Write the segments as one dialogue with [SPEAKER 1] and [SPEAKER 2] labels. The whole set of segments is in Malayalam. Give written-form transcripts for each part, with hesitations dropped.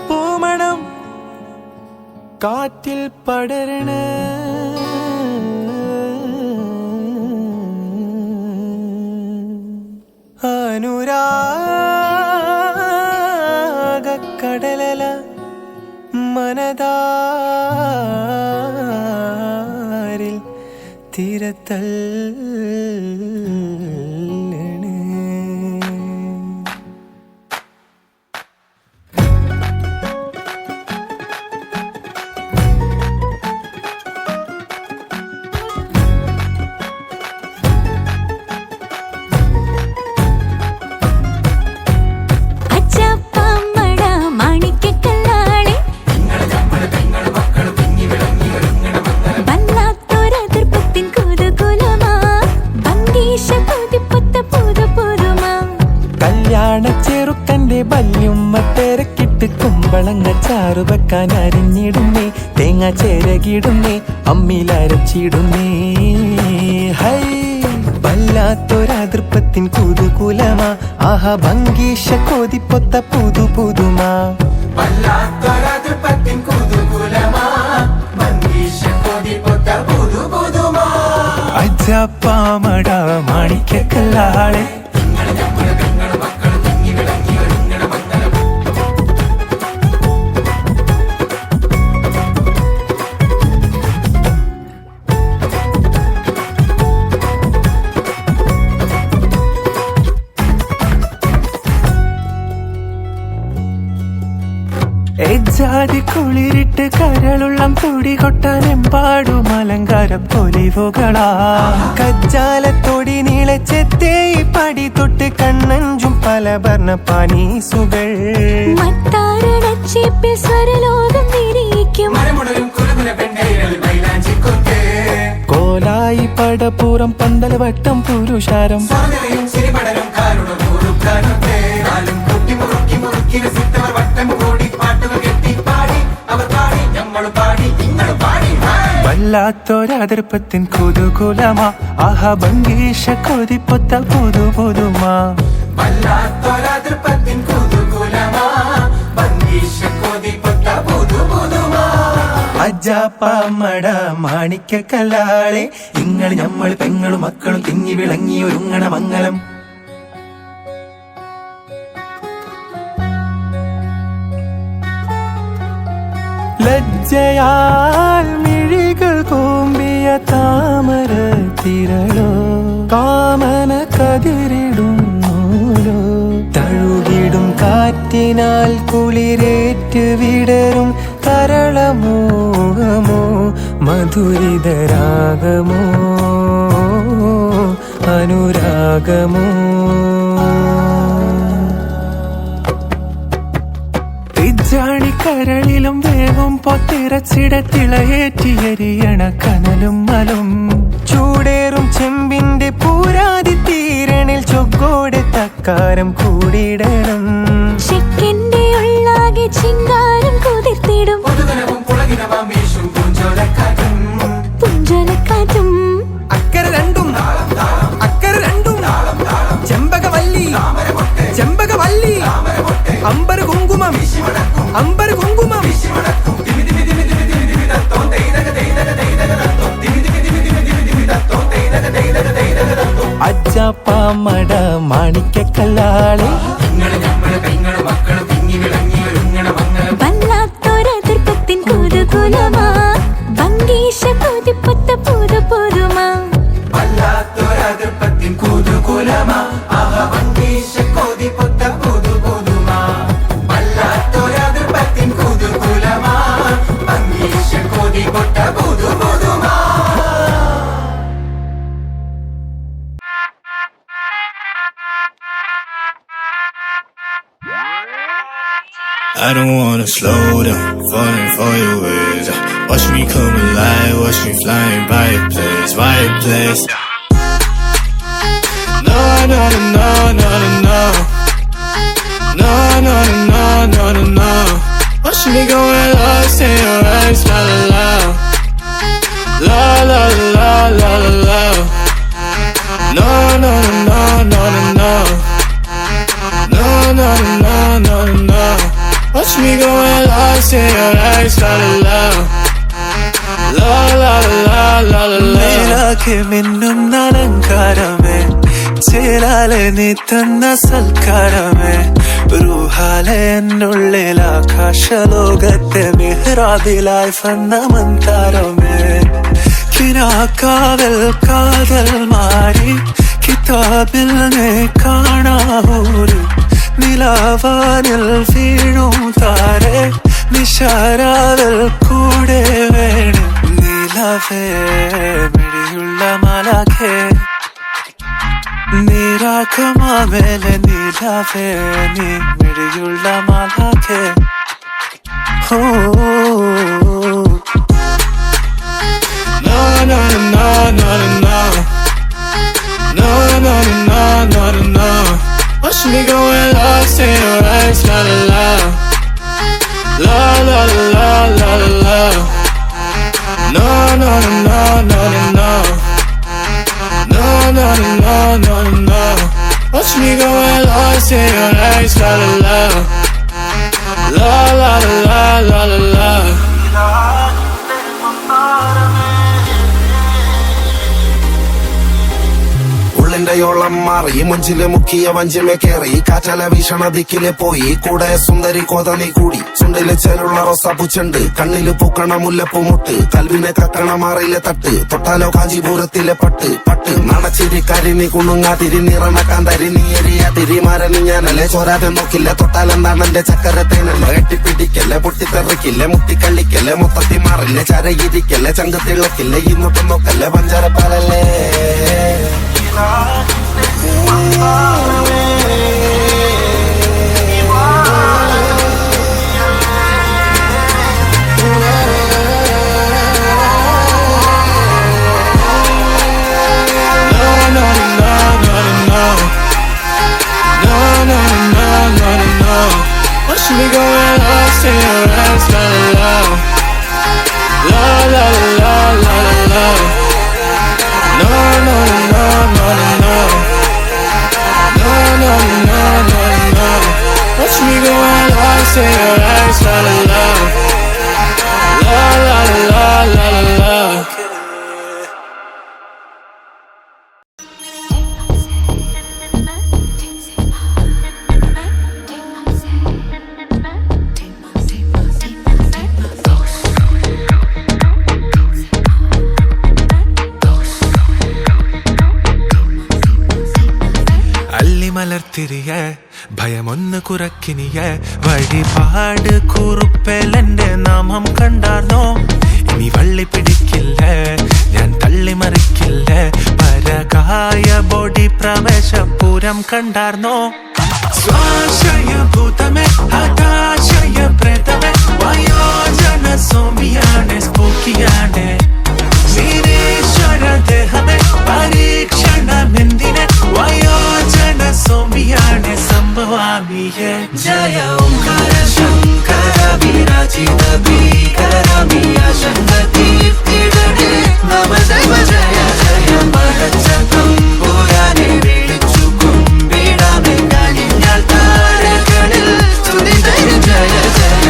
[SPEAKER 1] പൂമണം കാറ്റിൽ പടരണ അനുരാഗക്കടലല മനതാരിൽ തിരത്തൽ ചെറുക്കന്റെ ബല്യുമ്മ തിരക്കിട്ട് കുമ്പളങ്ങ ചാറു വെക്കാൻ അരിഞ്ഞിടുന്നേ, തേങ്ങ ചേരകിടുന്നേ, അമ്മിലരച്ചിടുന്നേ. ഹൈ വല്ലാത്തൊരതൃപ്പത്തിൻ കുതുകുലമാ, ആഹാ ഭംഗീഷ കൊതിപ്പൊത്ത പുതു പുതുമാ. അജപ്പാമട മാണിക്കല്ലാളെ ജാതി കുളിരിട്ട് കരളുള്ളം തുടി കൊട്ടാനെമ്പാടും അലങ്കാര പൊലിവുകളാ. കജ്ജാലത്തൊടി നീളച്ചെത്തേ പടി തൊട്ട് കണ്ണഞ്ചും പല വർണ്ണ പാനീസുകൾ. കോലായി പടപ്പൂരം പന്തൽ വട്ടം പുരുഷാരം വല്ലാത്തൊരതൃപ്പത്തിൻ കുതുകുലമാ, ആഹാ ഭംഗീഷ കൊതിപ്പൊത്ത പുതു പുതുമാ. അജാപ്പമട മാണിക്കല്ലാളെ, ഇങ്ങൾ ഞമ്മൾ പെങ്ങളും മക്കളും തിങ്ങി വിളങ്ങി ഒരുങ്ങണ മംഗലം. ലജ്ജയാൽ മിഴികൾ കൂമ്പിയ താമര തിരളോ, കാമന കതിരിടുന്നോലോ. തഴുകിടും കാറ്റിനാൽ കുളിരേറ്റ് വിടരും തരളമോഹമോ, മധുരിതരാഗമോ അനുരാഗമോ. കരളിലും വേഗം പൊത്തിറച്ചിട തിളയേറ്റിയരിയണ കനലും മലും. ചൂടേറും ചെമ്പിന്റെ പൂരാതി തീരണിൽ ചൊക്കോടെ തക്കാരം കൂടിയിടണം.
[SPEAKER 2] ചെക്കിന്റെ ഉള്ളാകെ ചിങ്കാരം കുതിർത്തിടും പുഞ്ചോലക്കാറ്റും.
[SPEAKER 1] അക്കര രണ്ടും ചെമ്പകവല്ലി ചെമ്പകവല്ലി, അമ്പര കുങ്കുമം അമ്പര കുങ്കുമം. അജാപ്പമട മാണിക്കല്ലാളെ,
[SPEAKER 2] വല്ലാത്തൊരതൃപ്പത്തിൻ കുതുകുലമാ, ഭംഗീഷ കൊതിപ്പൊത്ത പുതു പുതുമാ.
[SPEAKER 3] I don't wanna slow down, falling for your ways. Watch me come alive, watch me flying by your place, by your place. No, no, no, no, no, no, no, no, no, no, no, no. Watch me go lost in your eyes, la la la, la la la la la la. No, no, no, no, no, no. na na na na. Watch me go and lost in your eyes, la la la la la la la la.
[SPEAKER 1] നിലാക്കെ മിന്നുന്ന അലങ്കാരമേ, ചേലാലെ നീ തന്ന സൽക്കാരമേ, റൂഹാലെ എന്നുള്ളിൽ ആകാശലോകത്തെ മിഹ്റാബിലായി വന്ന മന്താരമേ. കിനാക്കാവൽ കാതൽ മാറി കിതാബിൽ നീ കാണാവൂര്, നിലാവാനിൽ വീഴും താരെ നിശാരാവിൽ കൂടെ വേണം. നിലവേ മിഴിയുള്ള മലകേ, നീരാക്കമാവേലെ നിലവേ നീ മിഴിയുള്ള മലകേ. ഓ
[SPEAKER 3] na na na na na na na na na na. Watch me go and lost in your eyes, la la la la la la la la. Na na na na na na na na na na. Watch me go and lost in your eyes, la la la la la la la la.
[SPEAKER 4] ോളം മാറി മുഞ്ചില് മുക്കിയ വഞ്ചിമേ കേറി കാറ്റല വീക്ഷണ ദിക്കിലെ പോയി കൂടെ സുന്ദരി കോതനി കൂടി ചുണ്ടില് ചേലുള്ള റോസാപ്പുച്ചണ്ട് കണ്ണില് പൂക്കണ മുല്ലപ്പൂ മുട്ട് കൽവിനെ കക്കണ മാറിയിലെ തട്ട് തൊട്ടാലോ കാഞ്ചീപുരത്തിലെ പട്ട് പട്ട് നടച്ചിരി കരിനി കുണുങ്ങാ തിരി നിറണക്കാൻ തരി നീ എരിയ തിരിമാരനി ഞാനല്ലേ ചോരാതെ നോക്കില്ല തൊട്ടാലെന്താണ് എന്റെ ചക്കരത്തേനല്ല കെട്ടിപ്പിടിക്കല്ലേ പൊട്ടിത്തെറിക്കില്ലേ മുട്ടിക്കള്ളിക്കല്ലേ മൊത്തത്തി മാറില്ലേ ചരയിരിക്കല്ലേ ചങ്കത്തിളക്കില്ലേ ഇന്നത്തെ നോക്കല്ലേ പഞ്ചാരപ്പാലല്ലേ.
[SPEAKER 3] Watch me go and lost in your eyes, la la la la la la la la. No no no no no no no no no no. Watch me go and lost in your eyes, la la la la la la la la.
[SPEAKER 1] മലർത്തിരിയ ഭയമൊന്ന് കുറക്കിനിയ വഴിപാട് കുറുപ്പേലെന്റെ നാമം കണ്ടാർന്നോ. ഇനി വള്ളി പിടിക്കില്ല ഞാൻ തള്ളിമറിക്കില്ല, പരകായ ബോഡി പ്രവേശപൂരം കണ്ടാർന്നോ. സ്വാശയഭൂതമേ ഹതാശയ പ്രേതമേ വയോജന സോമിയാണ് സ്പൂക്കിയാണ് വീരേശ്വര ദേഹമേ പരീക്ഷണമെന്തിനെ വയോജന സോമിയാണ് സംഭവാമിയെ. ജയ ഓംകാര ശങ്കര വിരാജിത ഭീകരമിയ ശങ്കതീർത്തിടേ നമ ജയ ജയ ജയ മരച്ച തമ്പുരാനെ വിളിച്ചു കുമ്പിടാമേ കഴിഞ്ഞാൽ താരകളിൽ സ്തുതി ജയ ജയ ജയ.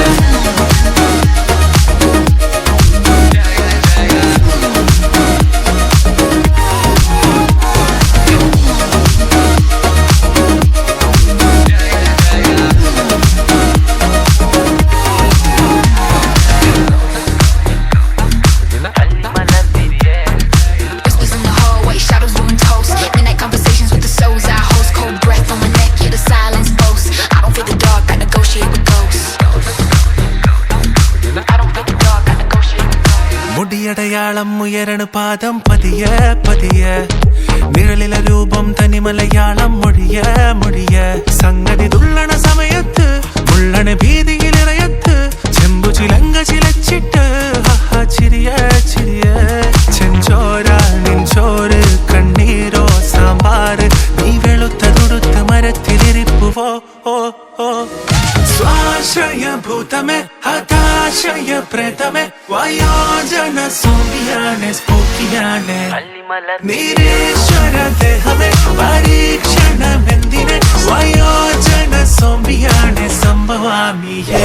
[SPEAKER 1] മുടിയടയാളം ഉയരണ പാദം പതിയ പതിയ നിഴലിലെ രൂപം തനി മലയാളം മൊഴിയ മൊഴിയ സംഗതി തുള്ളണ സമയത്ത് മുള്ളണ ഭീതിയിലിറയത്ത് ചെമ്പു ചിലങ്ക ചിലച്ചിട്ട് ചിരിയ ചിരിയ ചെഞ്ചോര നെഞ്ചോര് കണ്ണീരോ സാമ്പാറ് നീ വെളുത്ത തുടുത്ത് മരത്തിലിരിപ്പുവോ ഓ ഓ. സ്വാശയഭൂതമേ ഹതാശയ പ്രേതമേ വയോജന സോമിയാണ് സ്പൂക്കിയാണ് നിരീശ്വര ദേഹമേ പരീക്ഷണമെന്തിനെ വയോജന സോമി അഭിരാമിയേ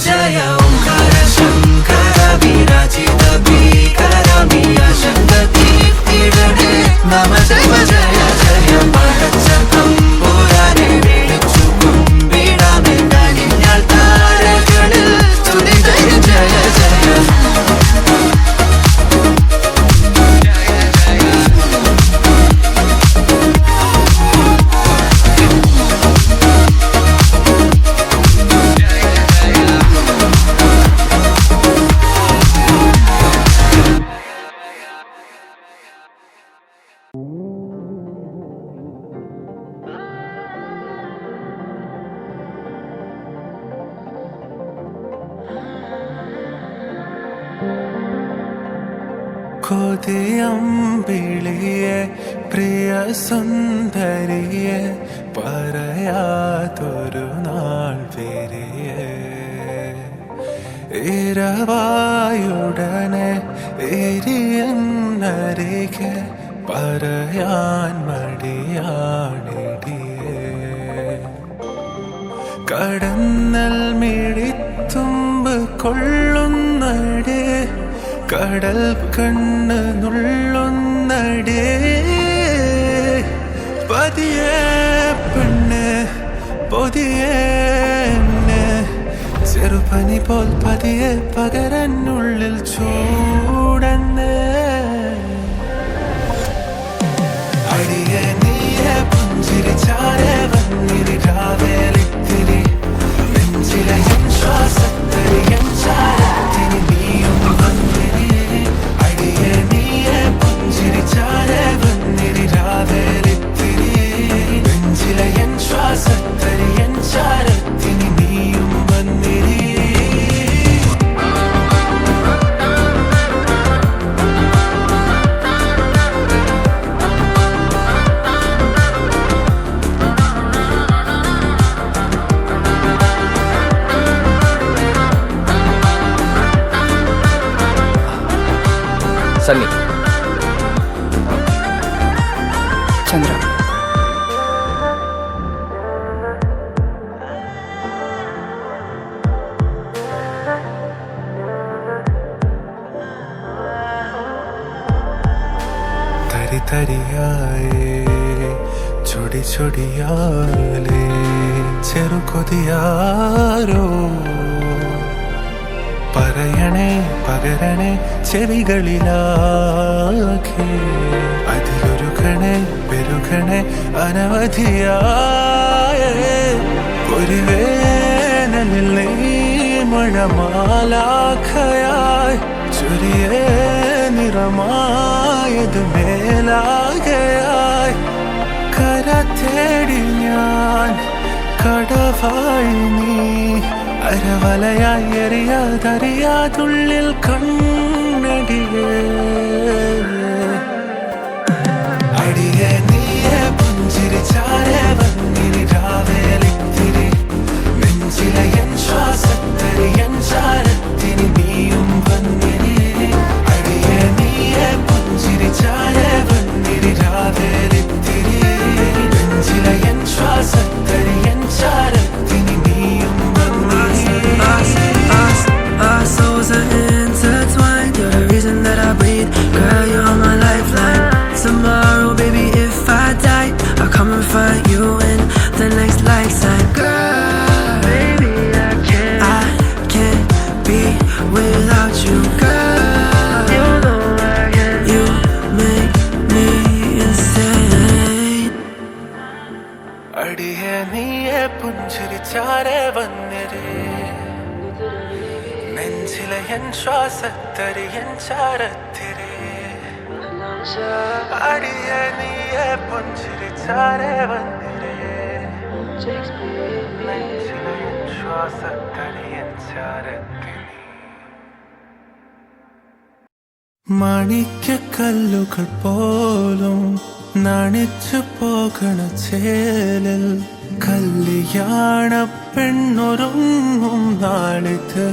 [SPEAKER 1] ജയ ഓംകാര ശങ്കര വിരാജിത ഭീകരമിയ ശങ്കതീർത്ഥിടണേ നമ ശിവ ജയ ജയ പടച്ച തമ്പുരാനെ വിളിച്ചു കുമ്പിടാമെന്നണിഞ്ഞാൽ താരകളിൽ സ്തുതി ജയ ജയ ജയ കൊതിയമ്പിളിയെ പ്രിയ സുന്ദരിയെ പറയാതൊരു നാൾ വരിയെ ഇരവായുടനെ എരിയന്നരികെ പറയാൻ മടിയാണിടിയേ കടന്നൽ മിഴിത്തുമ്പ് കൊള്ളുന്നടേ കടൽ കണ്ണ് നുള്ളുന്നടേ പതിയെ പെണ്ണ് പൊതിയെ ചെറുപനി പോൽ പതിയെ പകരനുള്ളിൽ ചൂടന്ന് അടിയെ നീയെ പുഞ്ചിരിച്ചാരെ വന്നിരി രാവേലിത്തിരി നെഞ്ചിലെ എൻ ശ്വാസത്തരി എൻ ചാരത്തിനി നീയും വന്നിരി അടിയെ നീയെ പുഞ്ചിരിച്ചാരെ വന്നിരി രാവേലിത്തിരി നെഞ്ചിലെ എൻ ശ്വാസത്തരി എൻ ചാരത്തിനി നീയും വന്നിരി
[SPEAKER 5] സണ്ണി ചന്ദ്ര
[SPEAKER 1] തരി തരിയായേ ചൊടി ചൊടിയാലേ ചെറുകൊതിയാരോ പറയണേ പകരണേ ചെവികളിലാകെ അതിലൊരുകണേ പെരുകണേ അനവധിയായ ഒരു വേനലിൽ നീ മഴമാലാഖയായി ചൊരിയേ നിറമായത് മേലാകയായി കര തേടി ഞാൻ കടവായി നീ അരവലയായി എറിയാതറിയാതുള്ളിൽ കണ്ണടിയേ അടിയെ നീയെ പുഞ്ചിരിച്ചാരെ വന്നിരി രാവേലിത്തിരി നെഞ്ചിലെ എൻ ശ്വാസത്തരി എൻ ചാരത്തിനി നീയും വന്നിരി അടിയെ നീയെ പുഞ്ചിരിച്ചാരെ വന്നിരി രാവേലിത്തിരി നെഞ്ചിലെ എൻ ശ്വാസത്തരി എൻ ചാരത്തിനി നീയും
[SPEAKER 6] Our souls are intertwined. You're the reason that I breathe. Girl, you're my lifeline. Tomorrow, baby, if I die, I'll come and find you in the next lifetime. Girl, baby, I can't be without you. Girl, you know I can't. You make me insane.
[SPEAKER 1] അടിയെ നീയെ പുഞ്ചിരിച്ചാരെ വന്നിരി നെഞ്ചിലെ എൻ ശ്വാസത്തരി എൻ ചാരത്തിരി അടിയെ നീയെ പുഞ്ചിരിച്ചാരെ വന്നിരി നെഞ്ചിലെ എൻ ശ്വാസത്തരി എൻ ചാരത്തിരി മാണിക്യക്കല്ലുകൾ പോലും നാണിച്ചു പോകണ ചേലിൽ കല്യാണ പെണ്ണൊരുങ്ങും നാളിത്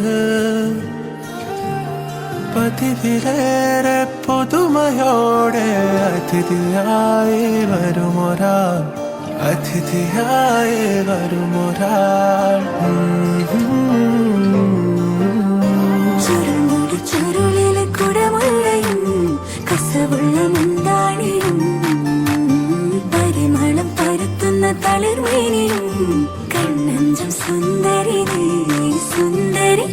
[SPEAKER 1] പതിവിലേറെ പുതുമയോടെ അതിഥിയായി വരുമൊരാ അതിഥിയായി വരുമൊരാൾ.
[SPEAKER 2] ചുരുളിലെ കുടമുള്ളയും കസവുള്ള മുന്താണിയും പരിമളം പരത്തുന്ന തളിർമേനിയും കണ്ണഞ്ചം സുന്ദരി സുന്ദരി.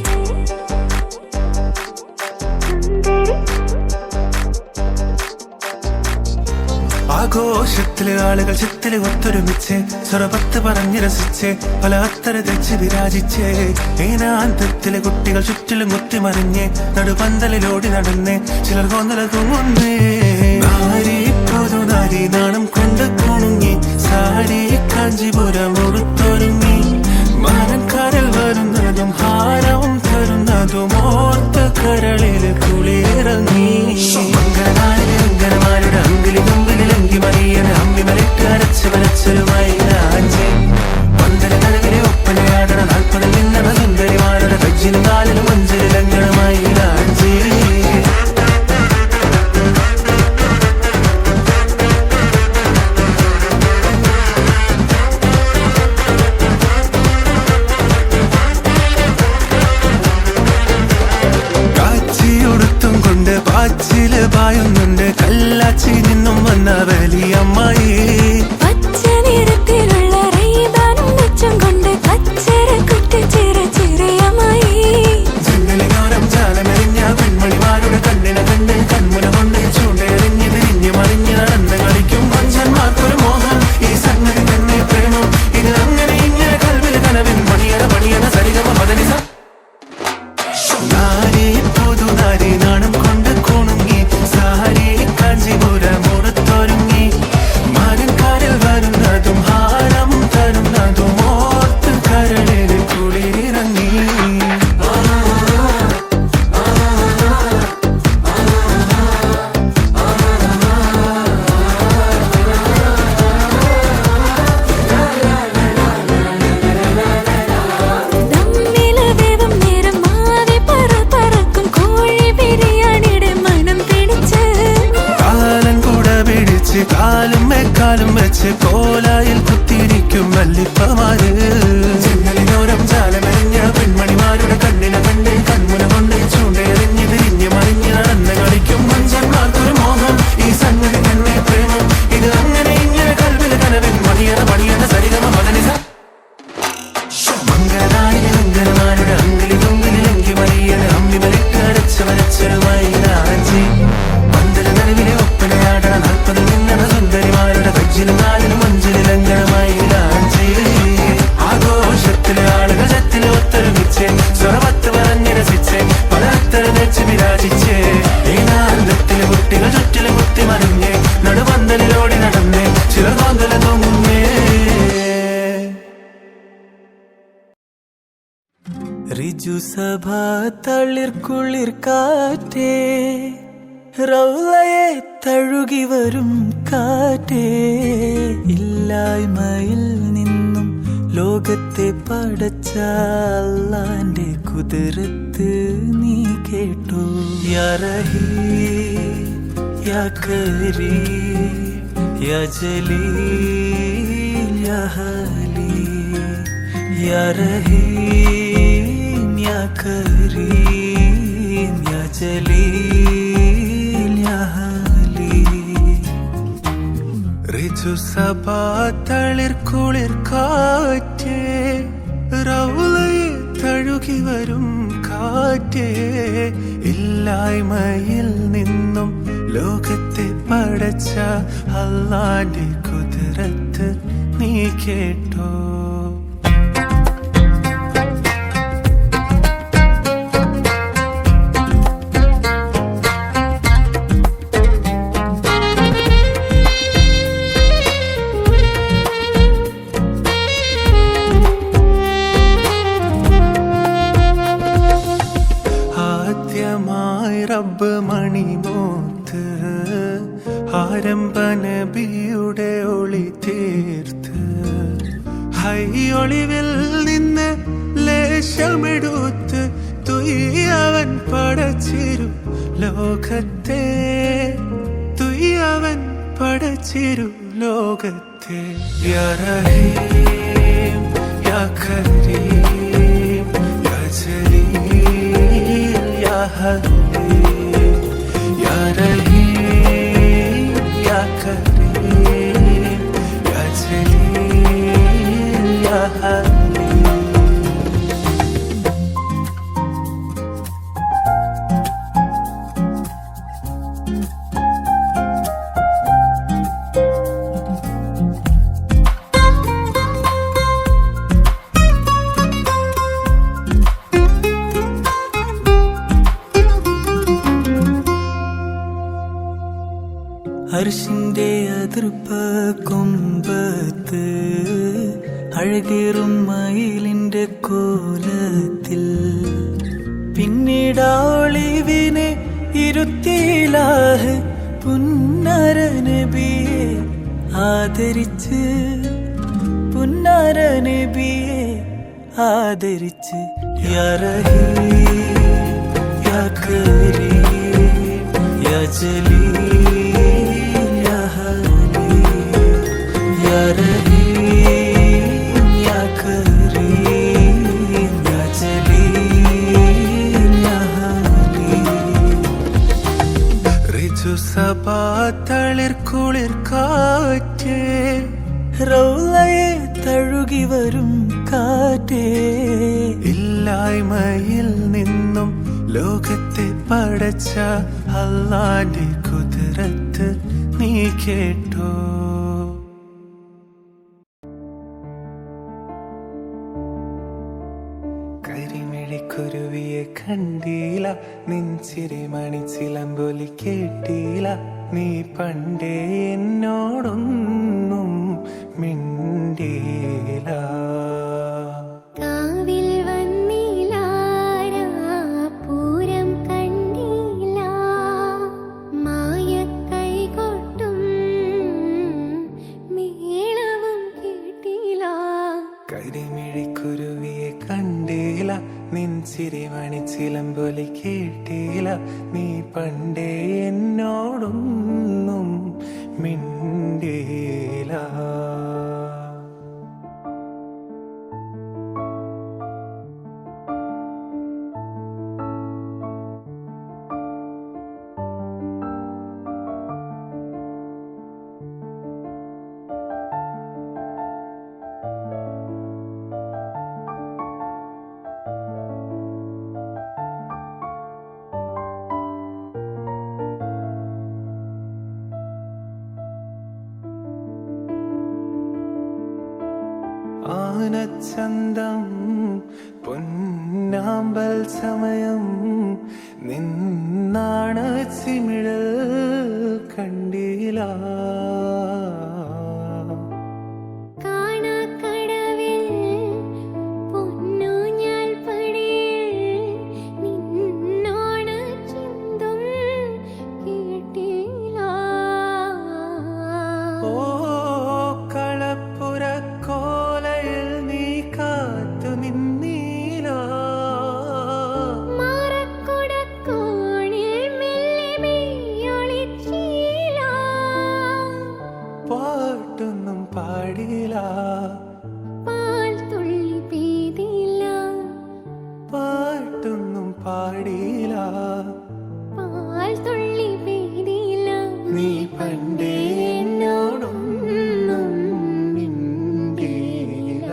[SPEAKER 1] ആഘോഷത്തില് ആളുകൾ ചിത്തില് ഒത്തൊരുമിച്ച് സ്വരപത്ത് പറഞ്ഞ് രസിച്ച് പല അത്തര തെച്ച് വിരാജിച്ച് ഏനാന്തത്തിലെ കുട്ടികൾ ചുറ്റിലും കുത്തിമറിഞ്ഞ് നടുപന്തലിലോടി നടന്ന് ചിലർ കൊന്നല തൂങ്ങുന്നേ. നാരി പുതുനാരി നാണം കൊണ്ട് കുണുങ്ങി സാരി കാഞ്ചിപുരം ഉടുത്തൊരുങ്ങി മാനക്കാരിൽ വരുന്നതും ഹാരവും തരുന്നതും ഓർത്ത് കരളിൽ കുളിയിറങ്ങി. മംഗളനാളിലെ അങ്കിലി മുമ്പിലങ്കി മറിയന് അമ്മി മലിട്ട് അരച്ച് വരച്ചൊരു മൈലാഞ്ചി പന്തല നനവിലെ ഒപ്പനയാടണ 40 നിന്നണ സുന്ദരിമാരുടെ കജ്ജിലും കാലിലും മഞ്ചലിലങ്ങണ മൈലാഞ്ചി. കാച്ചിയുടുത്തും കൊണ്ട് പാച്ചില് പായുന്നുണ്ട് കല്ലാച്ചി നിന്നും വന്ന വലിയമ്മായി.
[SPEAKER 2] പച്ച നിറത്തിലുള്ള റീബാനും വെച്ചും കൊണ്ട് കച്ചര കുട്ടി ചെറിയമായി.
[SPEAKER 1] ജനലിനോരം ജാലമെറിഞ്ഞ പെൺമണിമാരുടെ കണ്ണിനെ കണ്ട് കൺമുന കൊണ്ട് ചൂണ്ടെറിഞ്ഞ് തിരിഞ്ഞ് മറിഞ്ഞ് നടന്ന് കളിക്കും മനുഷ്യന്മാർക്കൊരു മോഹം ഈ സംഗതി തന്നെ പ്രേമം. ഇത് അങ്ങനെ ഇങ്ങനെ കൽവിൽ കനവിൽ മണിയണ സരിഗമ പദനിസ. നാരി പുതുനാരി നാണം കൊണ്ട് കുണുങ്ങി സാരി കാഞ്ചിപുരം ഉടുത്തൊരുങ്ങി മാനക്കാരിൽ വരുന്നതും ഹാരം തരുന്നതും ഓർത്ത് കരളിൽ കുളിയിറങ്ങി.
[SPEAKER 2] ദമ്മില് വേവും നേരം മാവി പറക്കും കോഴി ബിരിയാണിയുടെ മണം പിടിച്ച്
[SPEAKER 1] കാലം കൂട പിടിച്ച് കാലും മേക്കാലും വെച്ച് കോലായിൽ കുത്തിയിരിക്കും മല്ലിപ്പമാര്. ജനലിനോരം ജാലമെറിഞ്ഞ പെൺമണിമാരുടെ കണ്ണിനെ കണ്ട് കൺമുന കൊണ്ട് ചൂണ്ടെറിഞ്ഞ് തിരിഞ്ഞ് മറിഞ്ഞ് നടന്ന് കളിക്കും മനുഷ്യന്മാർക്കൊരു മോഹം ഈ സംഗതി തന്നെ പ്രേമം. ഇത് അങ്ങനെ ഇങ്ങനെ കൽവിൽ കനവിൽ മണിയണ സരിഗമ പദനിസ. മംഗളനാളിലെ അങ്കിലി മുമ്പിലങ്കി മറിയന് അമ്മി മലിട്ട് അരച്ച് വരച്ചൊരു മൈലാഞ്ചി പന്തല നടുവിലെ ഒപ്പനയാടണ 40 നിന്നണ സുന്ദരിമാരുടെ കജ്ജിലും കാലിലും മഞ്ചലിലങ്ങണ മൈലാഞ്ചി. ആഘോഷത്തിലെ ആളുകൾ ചത്തില് ഒത്തൊരുമിച്ച് സ്വരപത്ത് പറഞ്ഞ് രസിച്ച് പല അത്തര വെച്ച് വിരാജിച്ച് ഏനാന്തത്തിലെ കുട്ടികൾ ചുറ്റിലും കുത്തിമറിഞ്ഞ് നടുപന്തലിലോടി നടന്ന് ചിലർ കൊന്തല തൂങ്ങുന്നേ. ഋജുസഭ തളിർക്കുളിർ കാറ്റേ റൗളയെ തഴുകി വരും കാറ്റേ ഇല്ലായ്മയിൽ നിന്നും ലോകത്തെ പടച്ച അല്ലാന്റെ കുതിരത്ത് നീ കേട്ടു. യാ റഹീം യാ കരീം യാ ജലീൽ യാ ഹലീം യാ റഹീം യാ കരീം യാ ജലീൽ യാ ഹലീം. ഋജുസഭ തളിർക്കുളിർ കാറ്റേ റൗളയെ തഴുകി വരും കാറ്റേ ഇല്ലായ്മയിൽ നിന്നും ലോകത്തെ പടച്ച അല്ലാന്റെ കുതിരത്ത് നീ കേട്ടോ. റബ്ബ് മണിമൂത്ത് ആരംഭ നബിയുടെ ഒളി തീർത്ത് ഹൈയൊളിവിൽ നിന്ന് ലേശമെടുത്ത് തുയ്യവൻ പടച്ചിരു ലോകത്തെ തുയ്യവൻ പടച്ചിരു ലോകത്തെ के या रहीम या करीम या जलील या हलीम या रहीम या करीम या जलील या हलीम. അർശിന്റെ അതിർപ്പ കൊമ്പത്ത് അഴകേറും മയിലിന്റെ കോലത്തിൽ പിന്നീട് ഒളിവിനെ ഇരുത്തിയിലാഹ് പുന്നര നബിയെ ആദരിച്ച് പുന്നര നബിയെ ആദരിച്ച് യാ റഹീം യാ കരീം യാ ജലീൽ യാ ഹലീം യാ റഹീം യാ കരീം യാ ജലീൽ യാ ഹലീം. ഋതു സഭാ തളിർ കുളിർ കാറ്റേ റൗളയെ തഴുകി വരും കാറ്റേ ഇല്ലായ്മയിൽ നിന്നും ലോകത്തെ പടച്ച അല്ലാന്റെ കുതിരത്ത് നീ കേട്ടോ. കരിമിഴിക്കുരുവിയെ കണ്ടീല നെഞ്ചിരി മണിച്ചിലമ്പൊലി കേട്ടീല നീ പണ്ടേ എന്നോടൊന്നും മിണ്ടീല.
[SPEAKER 2] കാവിൽ വന്നിലാരാ പൂരം കണ്ടില്ല മായക്കൈകൊട്ടും മേളവും കേട്ടില്ല.
[SPEAKER 1] കരിമിഴിക്കുരുവിയെ കണ്ടീല നെഞ്ചിരി മണിച്ചിലമ്പൊലി കേട്ടീല നീ പണ്ടേ എന്നോടൊന്നും മിണ്ടീല. ആനച്ചന്തം പൊന്നാമ്പൽ സമയം നിന്നാണ ചിമിഴൽ കണ്ടില്ല.
[SPEAKER 2] കാണാക്കടവിൽ പൊന്നൂഞ്ഞാൽ പടിയിൽ നിന്നോണ ചിന്തും കേട്ടില്ല.
[SPEAKER 1] ഓ കളപ്പുരക്കോലയിൽ നീ കാത്തു നിന്നീല.
[SPEAKER 2] മാറക്കുടക്കോണിൽ മെല്ലെ മെയ്യൊളിച്ചീല.
[SPEAKER 1] പാട്ടൊന്നും പാടില്ല
[SPEAKER 2] പാൽ തുള്ളി പെയ്തില്ല.
[SPEAKER 1] പാട്ടൊന്നും പാടില്ല
[SPEAKER 2] പാൽ തുള്ളി പെയ്തില്ല.
[SPEAKER 1] നീ പണ്ടേ എന്നോടൊന്നും മിണ്ടിയില്ല.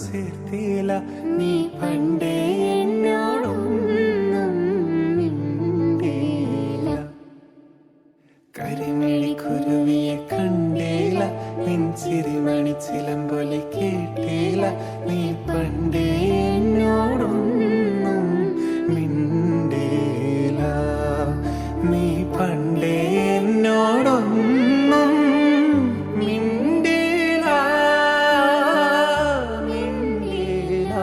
[SPEAKER 1] ചേർത്തില്ല നീ പണ്ടേ എന്നോടൊന്നും മിണ്ടിയില്ല കരിമിഴിക്കുരുവിയെ കണ്ടില്ല നിൻ ചിരിമണി ചിലമ്പൊലി കേട്ടില്ല നീ പണ്ടേ എന്നോടൊന്നും മിണ്ടിയില്ല നീ പണ്ടേ എന്നോടൊന്നും മിണ്ടിയില്ല മിണ്ടിയില്ല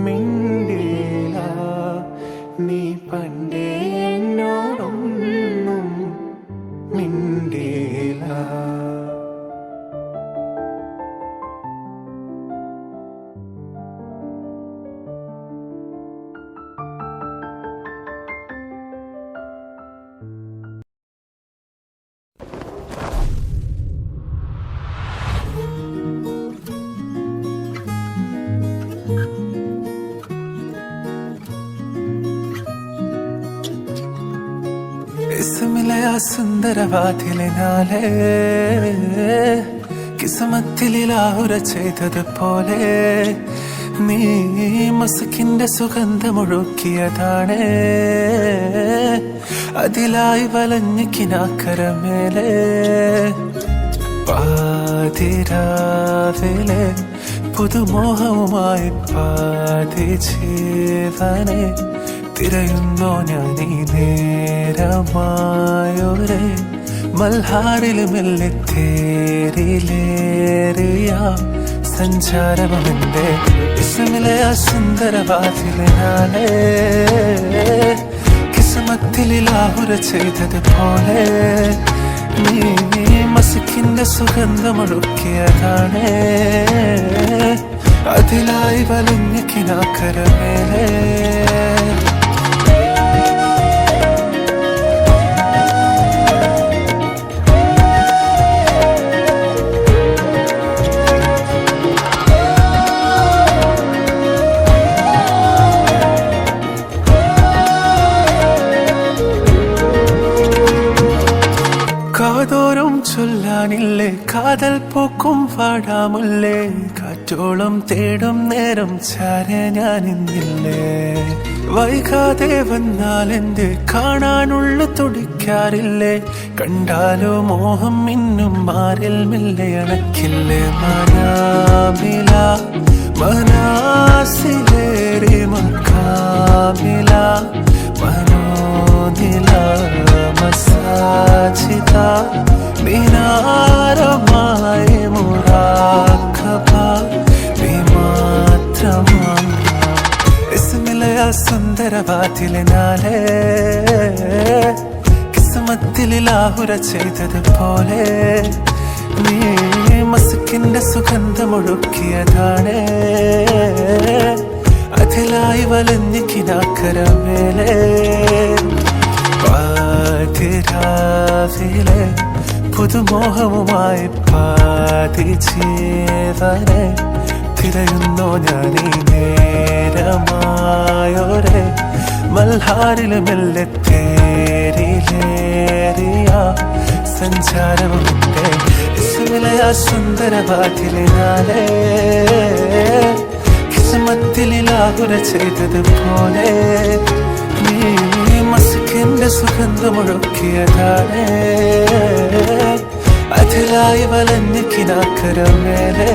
[SPEAKER 1] മിണ്ടിയില്ല നീ പണ്ടേ എന്നോടൊന്നും മിണ്ടിയില്ല ഇസ്മിലെ ആ സുന്ദരവാതിലിനാലെ കിസ്മത്തിലാഹുര ചെയ്തതുപോലെ നീ മസ്കിന്റെ സുഗന്ധമൊഴുക്കിയതാണ് അതിലായി വലഞ്ഞ് കിനാക്കരമേലെ പാതിരാവിലെ പുതുമോഹവുമായി പാതി ജീവനെ തിരയുന്നോ ഞാൻ ഈ നേരമായൊരെ മൽഹാറിൽ മെല്ലെ തേരിലേറിയ സഞ്ചാരമെന്റെ ഇസ്മിലെ ആ സുന്ദരവാതിലിനാലെ കിസ്മത്തിലാഹുര ചെയ്തതുപോലെ നീ മസ്കിന്റെ സുഗന്ധമൊഴുക്കിയതാണ് അതിലായി വലഞ്ഞ് കിനാക്കരമേലെ കാതോറും ചൊല്ലാനില്ലേ കാതൽ പൂക്കും പാടാമുല്ലേ കാറ്റോളം തേടും നേരം ചാരെ ഞാനിന്നില്ലേ വൈകാതെ വന്നാൽ എന്റെ കാണാനുള്ള തുടിക്കാറില്ലേ കണ്ടാലോ മോഹം ഇന്നും മാറിൽ മെല്ലെ അണക്കില്ലേ മനാമില മനാസിലേറി മക്കാമില മനോനില മസാജിത മിനാരമായി മുറാഖബ നീ മാത്രമാണ് ഇസ്മിലെ ആ സുന്ദരവാതിലിനാലെ കിസ്മത്തിലാഹുര ചെയ്തതുപോലെ നീ മസ്കിന്റെ സുഗന്ധമൊഴുക്കിയതാണ് അതിലായി വലഞ്ഞ് കിനാക്കരമേലെ പാതിരാവിലെ പുതുമോഹവുമായി പാതി ജീവനെ തിരയുന്നോ ഞാൻ ഈ നേരമായൊരെ മൽഹാറിൽ മെല്ലെ തേരിലേറിയ സഞ്ചാരമുണ്ട് ഇസ്മിലെ ആ സുന്ദരവാതിലിനാലെ കിസ്മത്തിലാഹുര ചെയ്തതുപോലെ നീ മസ്കിന്റെ സുഗന്ധമൊഴുക്കിയതാണ് അതിലായി വലഞ്ഞ് കിനാക്കരമേലെ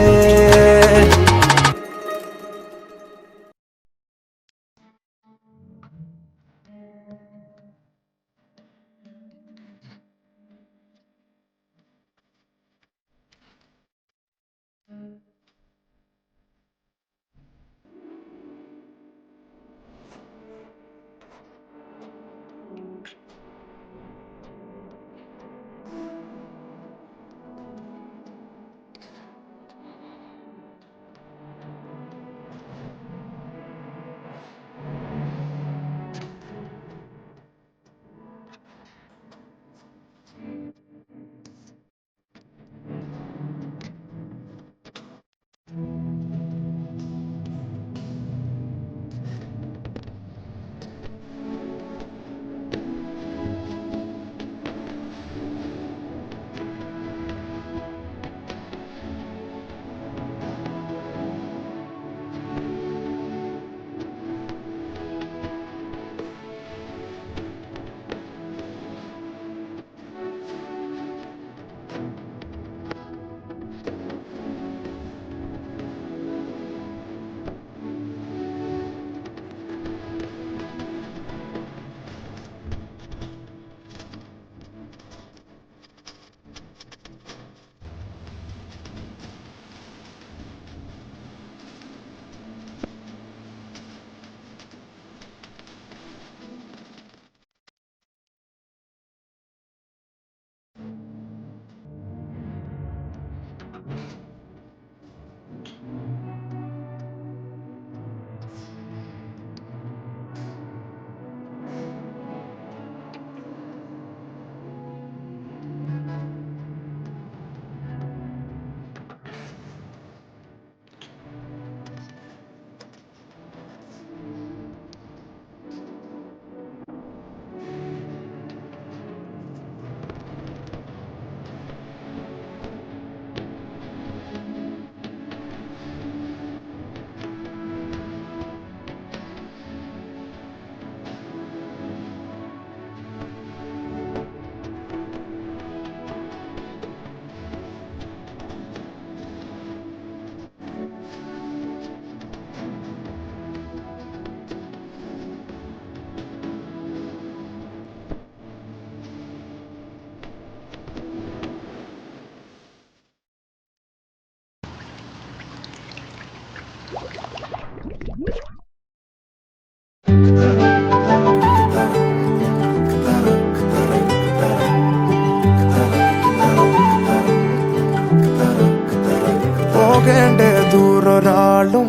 [SPEAKER 7] പോകേണ്ട ദൂരൊരാളും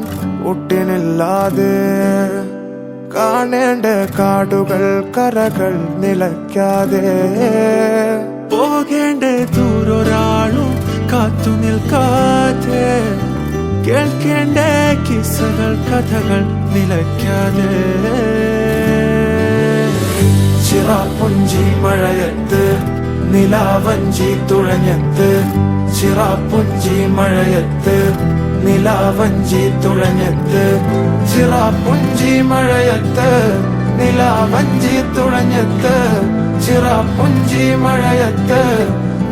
[SPEAKER 7] ഒട്ടിനില്ലാതെ കാണേണ്ട കാടുകൾ കരകൾ നിലയ്ക്കാതെ
[SPEAKER 1] പോകേണ്ട ദൂരൊരാളും കാത്തു നിൽക്കാതെ കേൾക്കേണ്ട കിസ്സകൾ കഥകൾ നിലയ്ക്കാതെ ചിറാപ്പുഞ്ചി മഴയത്ത് നിലാവഞ്ചി തുഴഞ്ഞത്ത് ചിറാപ്പുഞ്ചി മഴയത്ത് നിലാവഞ്ചി തുഴഞ്ഞത്ത് ചിറാപ്പുഞ്ചി മഴയത്ത് നിലാവഞ്ചി തുഴഞ്ഞത്ത് ചിറാപ്പുഞ്ചി മഴയത്ത്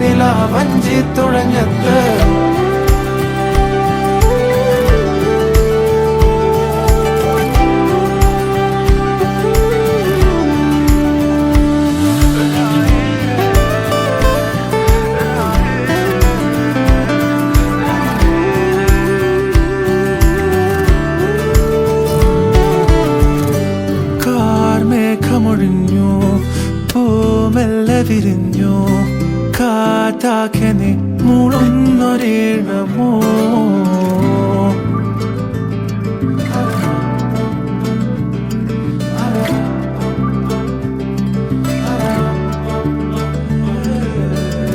[SPEAKER 1] നിലാവഞ്ചി തുഴഞ്ഞത്ത് കാർമേഘമൊഴിഞ്ഞു പൂമെല്ലെ വിരിഞ്ഞു കാറ്റാകെ നീ മൂളുന്നൊരീണമോ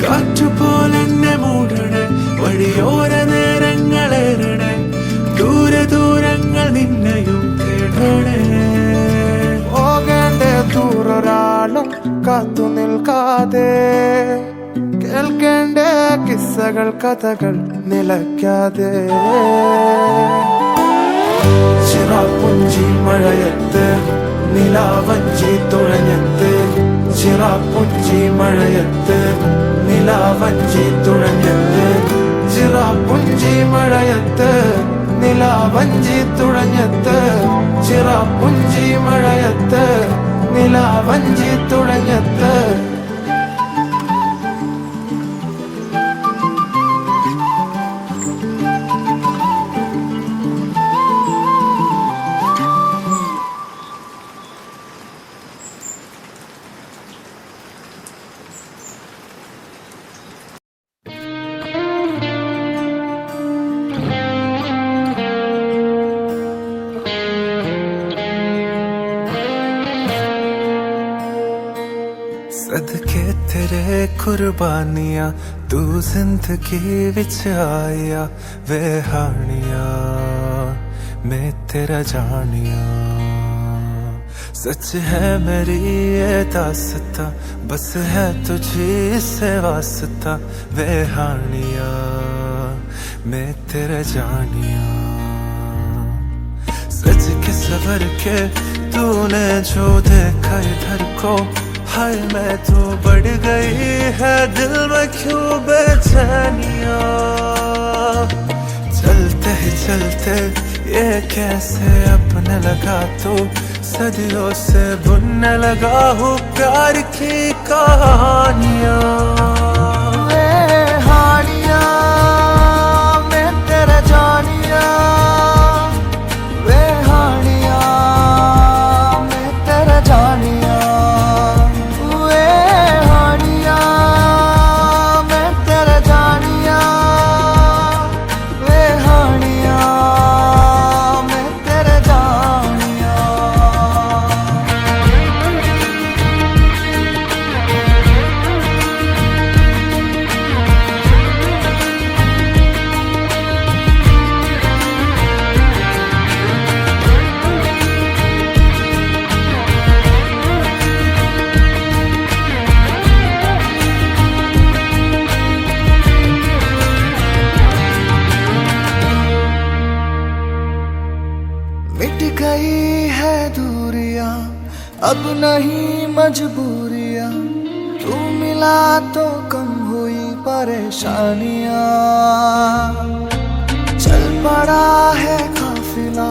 [SPEAKER 1] കാറ്റുപോലെന്നെ മൂടണേ വഴിയോര നേരങ്ങളേറണേ ദൂരെ ദൂരങ്ങൾ നിന്നെയും കേടണേ
[SPEAKER 7] പോകേണ്ട ദൂരൊരാളും കാത്തു നിൽക്കാതെ കേൾക്കേണ്ട കിസ്സകൾ കഥകൾ നിലയ്ക്കാതെ
[SPEAKER 1] ചിറാപ്പുഞ്ചി മഴയത്ത് നിലാവഞ്ചി തുഴഞ്ഞത്ത് ചിറാപ്പുഞ്ചി മഴയത്ത് നിലാവഞ്ചി തുഴഞ്ഞത്ത് ചിറാപ്പുഞ്ചി മഴയത്ത് നിലാവഞ്ചി തുഴഞ്ഞത്ത് ചിറാപ്പുഞ്ചി മഴയത്ത് നിലാവഞ്ചി തുഴഞ്ഞത്ത് सदके तेरे कुर्बानियां तू जिंदगी विच आया वे हानिया मैं तेरा जानिया सच है मेरी ये दास्ता बस है तुझी से वास्ता वे हानिया मैं तेरा जानिया सच के सवर के तूने जो देखा इधर को हाय मैं तो बढ़ गई है दिल में क्यों बेचैनिया चलते ही चलते ये कैसे अपने लगा तो सदियों से बुनने लगा हूँ प्यार की कहानियाँ
[SPEAKER 7] हानिया मैं तेरा जानिया वे हानिया मैं तेरा जानिया वे हानिया मैं तेरा जानिया वे हानिया मैं तेरा जानिया मिट गई है दूरियां अब नहीं मजबूरियां तू मिला तो कम हुई परेशानियां चल पड़ा है काफिला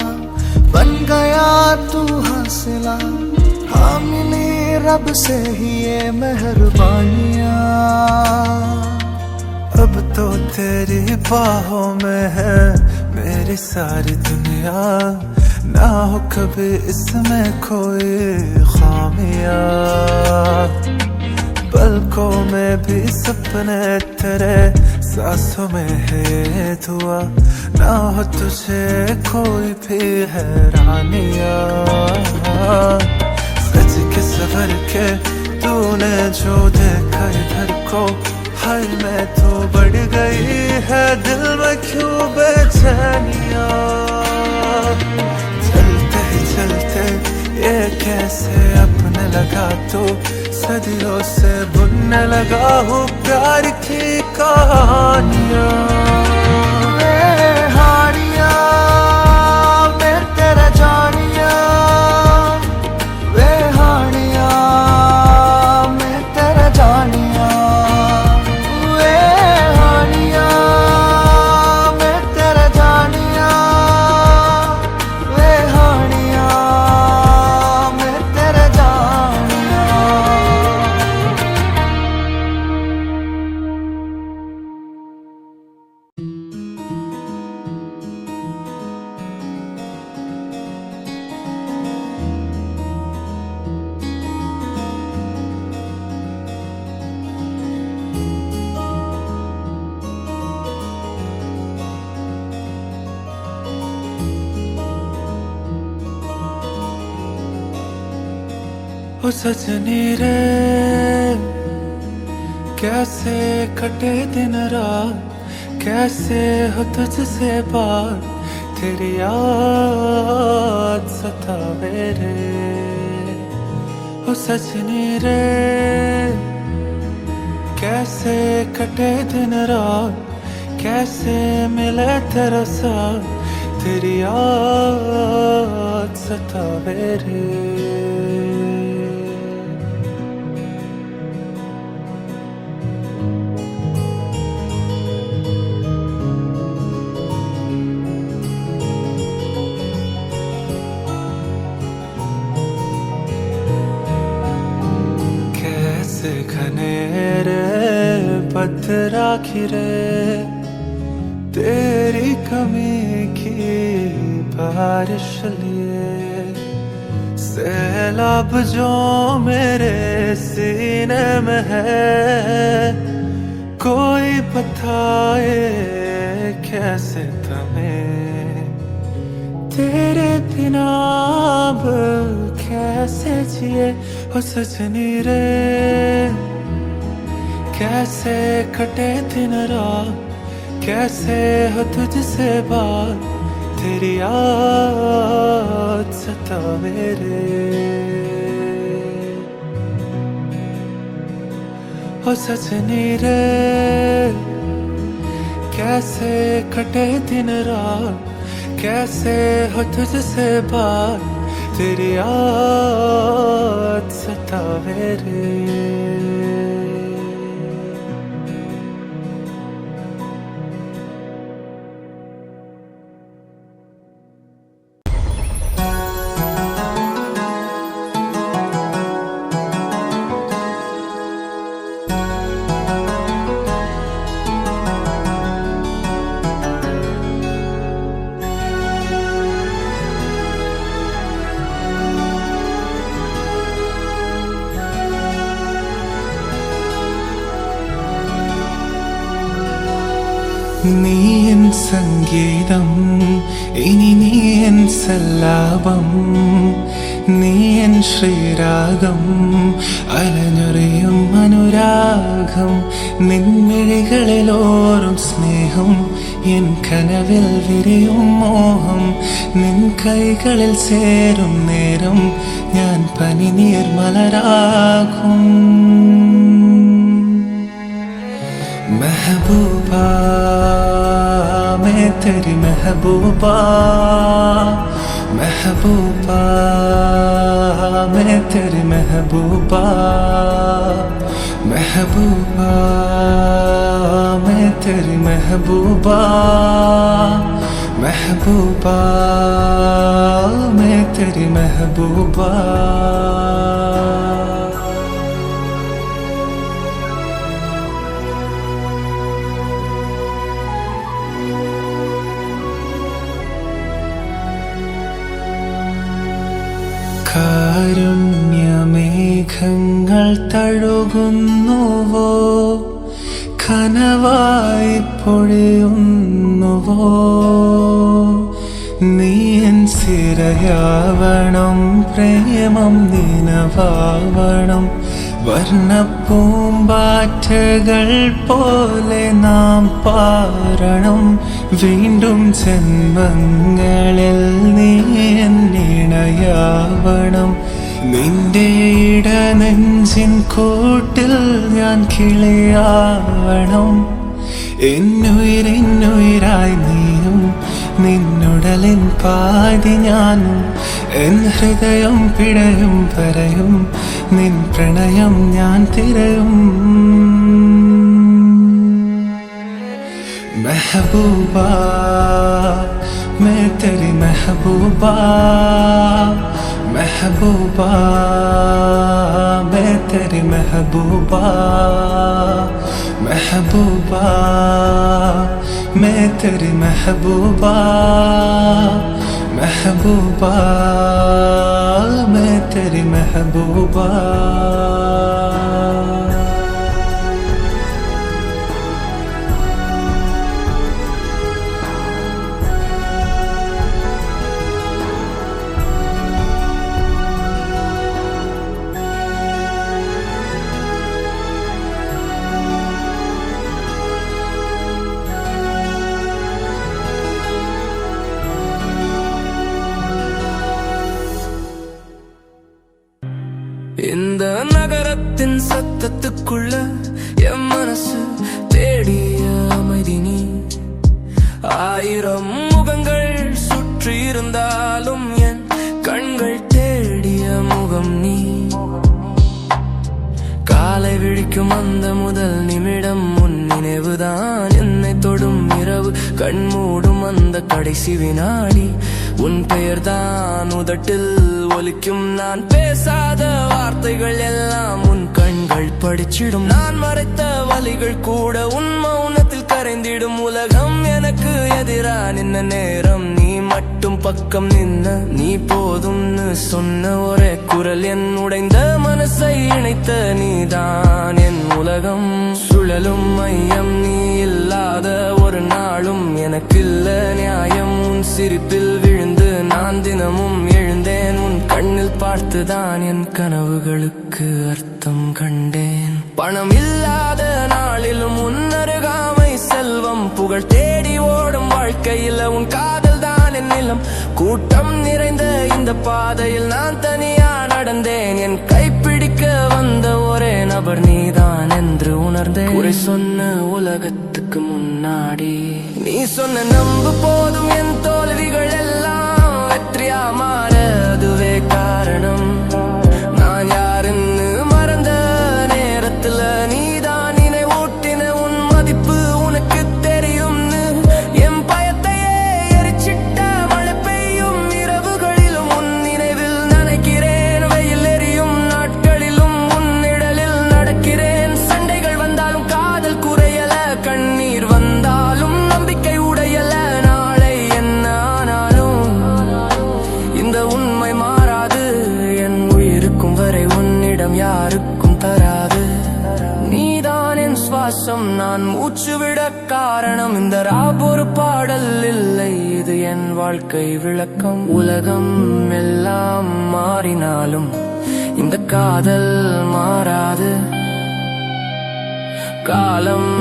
[SPEAKER 7] बन गया तू हासिला हाँ मिली रब से ही ये मेहरबानियां
[SPEAKER 1] अब तो तेरी बाहों में है मेरी सारी दुनिया ना हो कभी इसमें कोई खामियां पलकों में भी सपने तेरे, सांसों में है दुआ, ना हो तुझे कोई भी हैरानिया। सच के सबर के तूने जो देखा इधर को, हाय मैं तो बढ़ गई है दिल में क्यों बेचैनिया। चलते ही चलते ये कैसे अपने लगा, तो सदियों से बुनने लगा हूँ प्यार की कहानियाँ।
[SPEAKER 7] हानिया मैं तेरा जानिया, वे हानिया मैं तेरा जानिया, वे हानिया मैं तेरा जानिया, वे हानिया मैं तेरा जानिया।
[SPEAKER 1] ओ सजनी रे कैसे कटे दिन रात, कैसे हो तुझसे बात, तेरी याद सतावे रे। ओ सजनी रे कैसे कटे दिन रात, कैसे मिले तेरा साथ, तेरी याद सतावे रे। कैसे घनेरे पत्थरा खिरे, तेरी कमी की बारिश लिए, सैलाब जो मेरे सीने में है, कोई बताए कैसे तुम्हें, तेरे बिना अब कैसे जिए। ओ सजनी रे कैसे कटे दिन रात, कैसे हो तुझसे बात, तेरी याद सतावे रे। ओ सजनी रे कैसे कटे दिन रात, कैसे हो तुझसे बात, तेरी याद सतावे रे। നീയൻ സംഗീതം ഇനി നീയൻ സല്ലാപം, നീയൻ ശ്രീരാഗം അലഞ്ഞൊറിയും അനുരാഗം, നിൻമിഴികളിലോറും സ്നേഹം, എൻ കനവിൽ വിരിയും മോഹം, നിൻ കൈകളിൽ ചേരും നേരം ഞാൻ പനിനീർ മലരാകും. महबूबा मैं तेरी महबूबा, महबूबा मैं तेरी महबूबा, महबूबा मैं तेरी महबूबा, महबूबा मैं तेरी महबूबा। കാരുണ്യമേഘങ്ങൾ തഴുകുന്നുവോ, കനവായി പൊഴിയുന്നുവോ. നീ എൻ സിരയാവണം, പ്രേമം നിനവാവണം. വർണ്ണപ്പൂമ്പാറ്റകൾ പോലെ നാം പാരണം. വീണ്ടും ജന്മങ്ങളിൽ നീ എന്നിണയാവണം. നിന്റെ ഇടനെഞ്ചിൻ കൂട്ടിൽ ഞാൻ കിളിയാവണം. എന്നുയിരായി നീയും നിന്നുടലിൻ പാതി ഞാനും. എൻ ഹൃദയം പിടയും വരയും നിൻ പ്രണയം ഞാൻ തിരയും. മെഹബൂബാ मैं तेरी महबूबा, महबूबा मैं तेरी महबूबा, महबूबा मैं तेरी महबूबा, महबूबा मैं तेरी महबूबा.
[SPEAKER 3] இந்த நகரத்தின் சத்தத்துக்குள்ள என் மனசு தேடிய அமைதி நீ. ஆயிரம் முகங்கள் சுற்றி இருந்தாலும் என் கண்கள் தேடிய முகம் நீ. காலை விழிக்கும் அந்த முதல் நிமிடம் உன் நினைவுதான் என்னை தொடும் இரவு. கண்மூடும் அந்த கடைசி வினாடி உன் பெயர்தான் உதட்டில் ஒலிக்கும். நான் பேசாத வார்த்தைகள் எல்லாம் உன் கண்கள் படிச்சிடும். நான் மறைத்த வலிகள் கூட உன் மௌனத்தில் கரைந்திடும். உலகம் எனக்கு எதிரா நின்ன நேரம் நீ மட்டும் பக்கம் நின்ன. நீ போதும்னு சொன்ன ஒரே குரல் என் உடைந்த மனசை இணைத்த. நீதான் என் உலகம். சுழலும் மையம் நீ இல்லாத ஒரு நாளும் எனக்கில்ல நியாயம். உன் சிரிப்பில் விழுந்து நான் தினமும் எழுந்தேன். உன் கண்ணில் பார்த்துதான் என் கனவுகளுக்கு அர்த்தம் கண்டேன். பணம் இல்லாத நாளிலும் உன் அருகாமை செல்வம். புகழ் தேடி ஓடும் வாழ்க்கையில் உன் காதல் தான் என் நிலம். கூட்டம் நிறைந்த இந்த பாதையில் நான் தனியா நடந்தேன். என் கைப்பிடிக்க வந்த ஒரே நபர் நீதான் என்று உணர்ந்தேன். குறை சொன்ன உலகத்துக்கு முன்னாடி நீ சொன்ன நம்பு போதும். என் தோல்விகள் எல்லாம் வெற்றியா மாற அதுவே காரணம். நான் யாருன்னு மறந்த நேரத்துல நீதான் நினைவூட்டின. உன் மதிப்பு உனக்கு தெரியும்னு என் பயத்தையே எரிச்சிட்ட. மழை பெய்யும் இரவுகளிலும் உன் நினைவில் நினைக்கிறேன். வெயில் எரியும் நாட்களிலும் உன் நிழலில் நடக்கிறேன். சண்டைகள் வந்தாலும் காதல் குறையல, கண்ணீர் வந்தாலும் நம்பிக்கை உடையல. நாளை என்ன ஆனாலும் இந்த உண்மை மாறாது. என் உயிருக்கும் வரை உன்னிடம் யாருக்கும் தராது. நீதான் என் சுவாசம், நான் மூச்சு விட காரணம். இந்த ராப் ஒரு பாடல் இல்லை, இது என் வாழ்க்கை விளக்கம். உலகம் எல்லாம் மாறினாலும் இந்த காதல் மாறாது. காலம்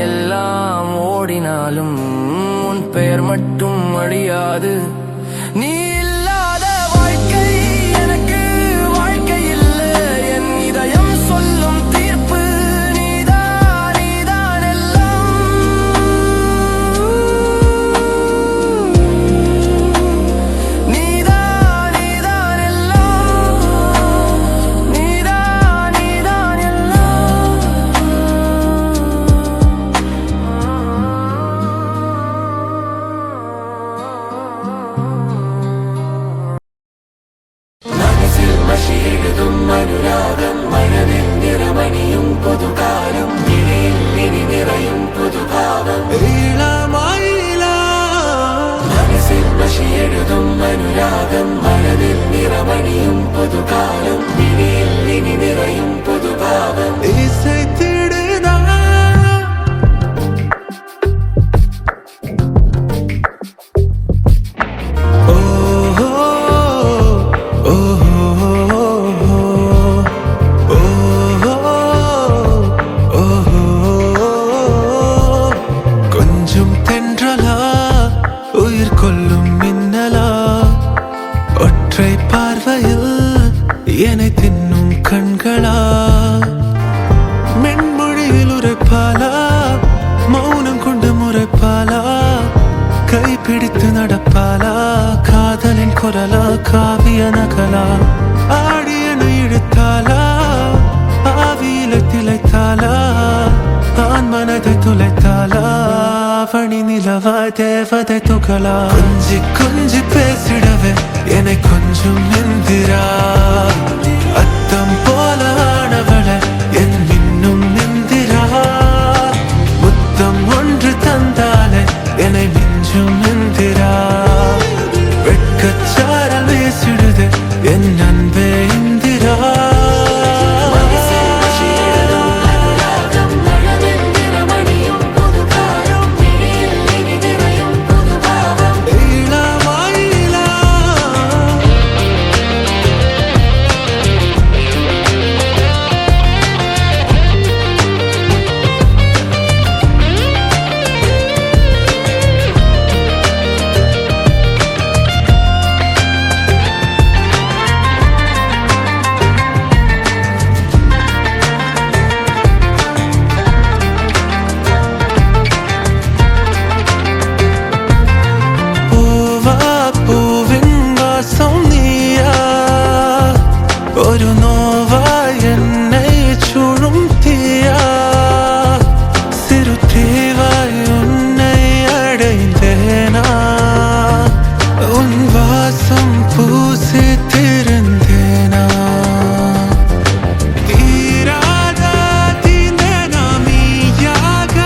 [SPEAKER 3] எல்லாம் ஓடினாலும் உன் பெயர் மட்டும் அழியாது. நீ இல்லாத வாழ்க்கை எனக்கு வாழ்க்கை இல்லை. என் இதயம் சொல்லும் தீர்ப்பு நீதான், நீதான் எல்லாம். நீதான், நீதான் எல்லாம். நீதான், நீதான் எல்லாம்.
[SPEAKER 1] അനുരാഗം മഴവിൽ നിറമണിയും പുതുകാലം. ഇഴയിൽ ഇനി നിറയും പുതുഭാവം. മനസ്സിൽ മഷി എഴുതും അനുരാഗം മഴവിൽ നിറമ இசை தேடுதா ஓஹோ ஓஹோ கொஞ்சம் தென்றலா உயிர் கொள்ளும் மின்னலா ஒற்றை பார்வையில் என்னை தின்னும் கண்களா மென்மொழியில் உரைப்பாலா மௌனம் கொண்டு முறைப்பாலா கைப்பிடித்து நடப்பாலா காதலின் குரலா காவிய நகலா ஆடியன இழுத்தாலா ஆவியில திளைத்தாலா தான் மனதை துளைத்தாலா பணி நிலவா தேவதை துகளா கொஞ்சி கொஞ்சி பேசிடவே என்னை கொஞ்சம் நிந்திரா அத்தம் போல ஆனவளை என் இன்னும் நிந்திரா முத்தம் ஒன்று தந்தாலே என்னை மிஞ்சும் நிந்திரா வெட்கச்சாரல் வீசிடுது என் அன்பே இந்திரா ഒരു നോവായി എന്നെ ചുഴും തീയാ സിരുത്തീവായി ഉന്നെ അടൈந்தேனா உன் வாசம் பூசி திருந்தேனா தீராத தீந்தேனா மீயாக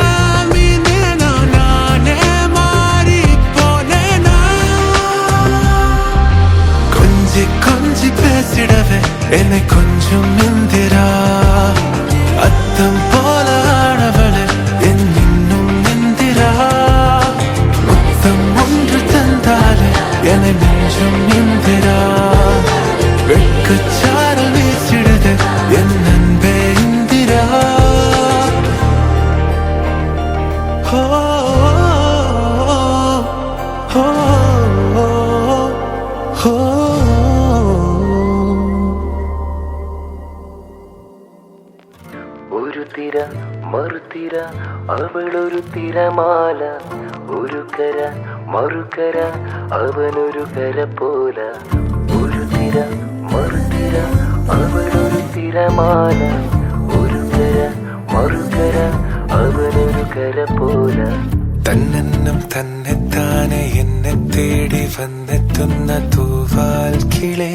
[SPEAKER 1] மீந்தேனா நானே மாறி போனேனா கொஞ்சி கொஞ்சி பேசிடவே என்னை கொஞ்சம் நிந்திரா அத்தம் போல ஆனவளை என் இன்னும் நிந்திரா முத்தம் ஒன்று தந்தாலே என்னை மிஞ்சும் நிந்திரா வெட்கச்சாரல் வீசிடுது என் அன்பே இந்திரா ஹோ ஹோ ஹோ
[SPEAKER 8] ഒരു തിര മറുതിര അവളൊരു തിരമാല ഒരു കര മറുകര അവനൊരു കര പോല ഒരു തിര മറുതിര അവളൊരു തിരമാല ഒരു കര മറുകര അവനൊരു കര പോല
[SPEAKER 1] തന്നെന്നും തന്നെത്താനെ എന്നെ തേടി വന്നെത്തുന്ന തൂവാൽ കിളേ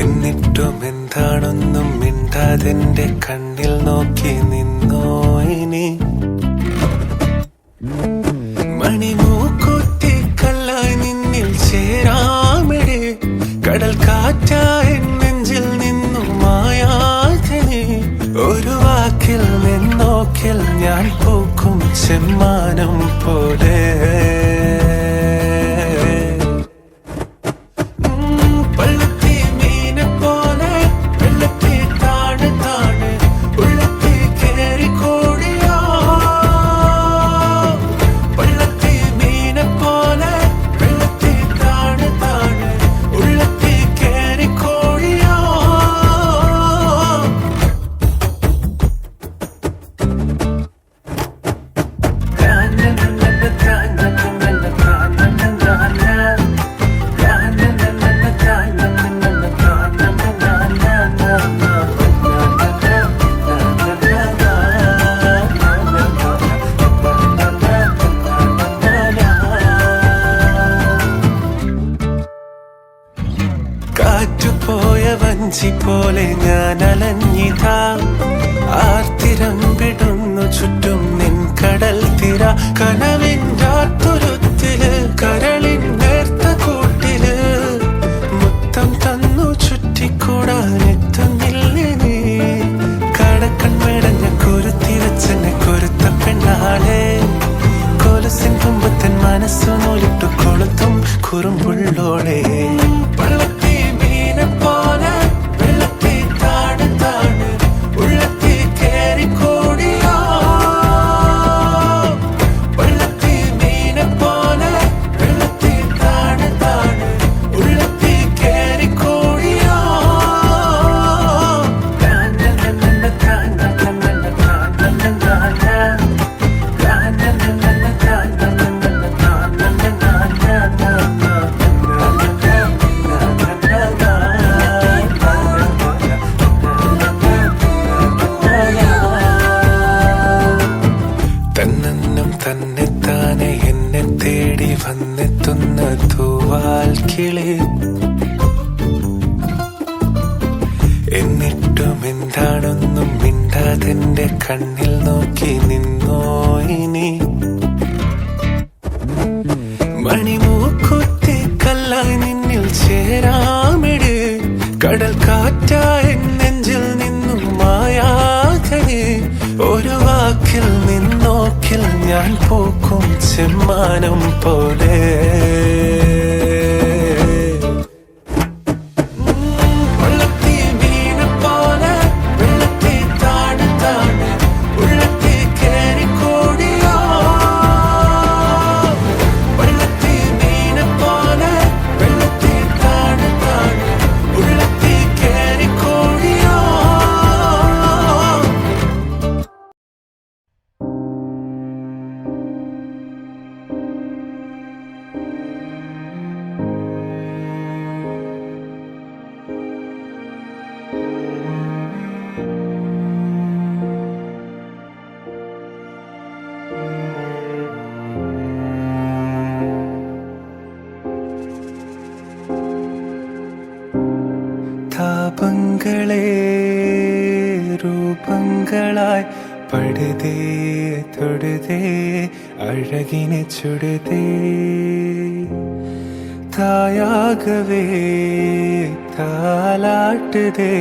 [SPEAKER 1] എന്നിട്ടും എന്താണൊന്നും മിണ്ടാതെന്റെ കണ്ണിൽ നോക്കി നിന്നോ ഇനി മണിമൂക്കുത്തി കല്ലായി നിന്നിൽ ചേരാമെടെ കടൽ കാറ്റായി നെഞ്ചിൽ നിന്നും മായാതെ നീ ഒരു വാക്കിൽ നിന്നോക്കിൽ ഞാൻ പൂക്കും ചെമ്മാനം പോലെ വഞ്ചി പോലെ ഞാൻ അലഞ്ഞിതാ ആർത്തിരം വിടുന്നു ചുറ്റും നിൻ കടൽ തിര കനവിൻ രാത്തുരുത്തില് കരളിൻ നേർത്ത മനസ്സു നൂലിട്ടു കൊളുത്തും കുറുമ്പുള്ളോളെ വെള്ളത്തി മീനെ പോലെ വെള്ളത്തി താണ് താണ് ഉള്ളത്തി കേറി കൂടിയോ വെള്ളത്തി മീനെ പോലെ വെള്ളത്തി താണ് താണ് ഉള്ളത്തി കേറി കൂടിയോ തന്നെന്നും തന്നെത്താനെ എന്നെ തേടി വന്നെത്തുന്ന തൂവാൽ കിളി എന്നിട്ടും എന്താണൊന്നും മിണ്ടാതെന്റെ കണ്ണിൽ നോക്കി നിന്നോ ഇനി മണിമൂക്കുത്തി കല്ലായി നിന്നിൽ ചേരാമിട് കടൽ കാറ്റായി നെഞ്ചിൽ നിന്നും മായാതെ ഒരു വാക്കിൽ നിന്നോക്കിൽ ഞാൻ പോക്കും ചെമ്മാനം പോലെ വെള്ളത്തി മീനെ പോലെ വെള്ളത്തി താണ് താണ് ഉള്ളത്തി കേറി കൂടിയോ വെള്ളത്തി മീനെ പോലെ വെള്ളത്തി താണ് താണ് ഉള്ളത്തി കേറി കൂടിയോ താപങ്ങളെ രൂപങ്ങളായി പടുതേ തൊടുതേ അഴകിനെ ചുടുതേ തായാകവേ താലാട്ടുതേ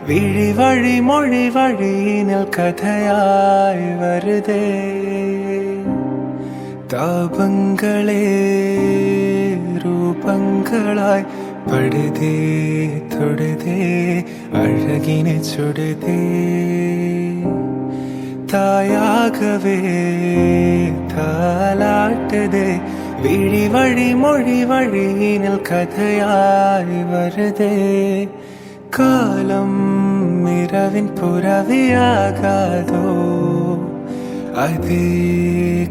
[SPEAKER 1] വിഴി വഴി മൊഴി വഴിയിനിൽ കഥയായി വരുതേ താപങ്ങളെ രൂപങ്ങളായി പടുതേ തൊടുതേ അഴകിനെ ചുടുതേ തായാകവേ താലാട്ടുതേ വിഴി വഴി മൊഴി വഴിയിനിൽ കഥയായി വരുതേ കാലം നിറവിൻ പുറവിയാകാതോ അതേ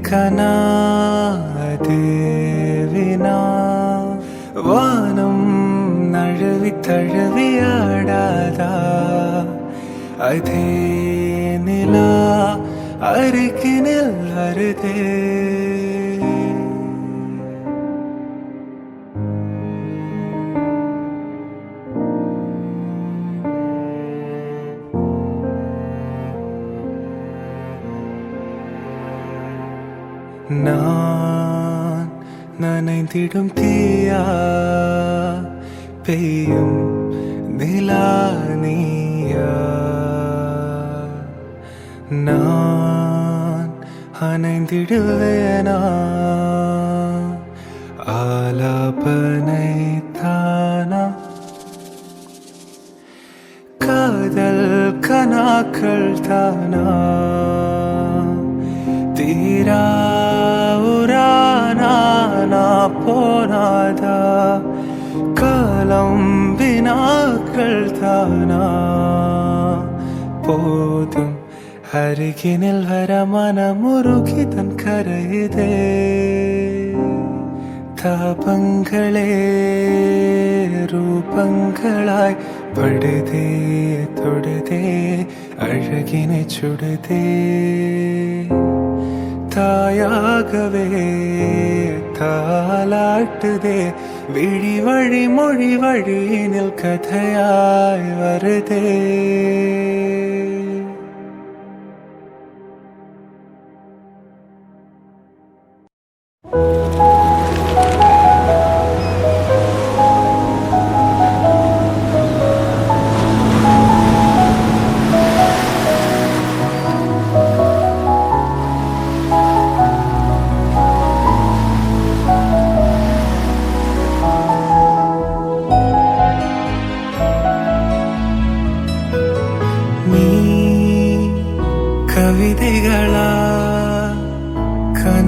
[SPEAKER 1] കനാ അതേ വിനാ വാനം നഴുവി തഴുവിയാടാതാ അതേ നില അരികിനിൽ വരുതേ நான் நனைந்திடும் தீயா பெய்யும் நிலா நீயா நான் அணைந்திடுவேனா ஆலாபனை தானா காதல் கனாக்கள் தானா தீரா உரானா போனாதா காலம் வினாக்கள் தானா போதும் அருகினில் வர மனமுருகி தன் கரையுதே தாபங்களே ரூபங்களாய் படுதே தொடுதே அழகினை சுடுதே தாயாகவே தாலாட்டுதே விழி வழி மொழி வழியினில் கதையாய் வருதே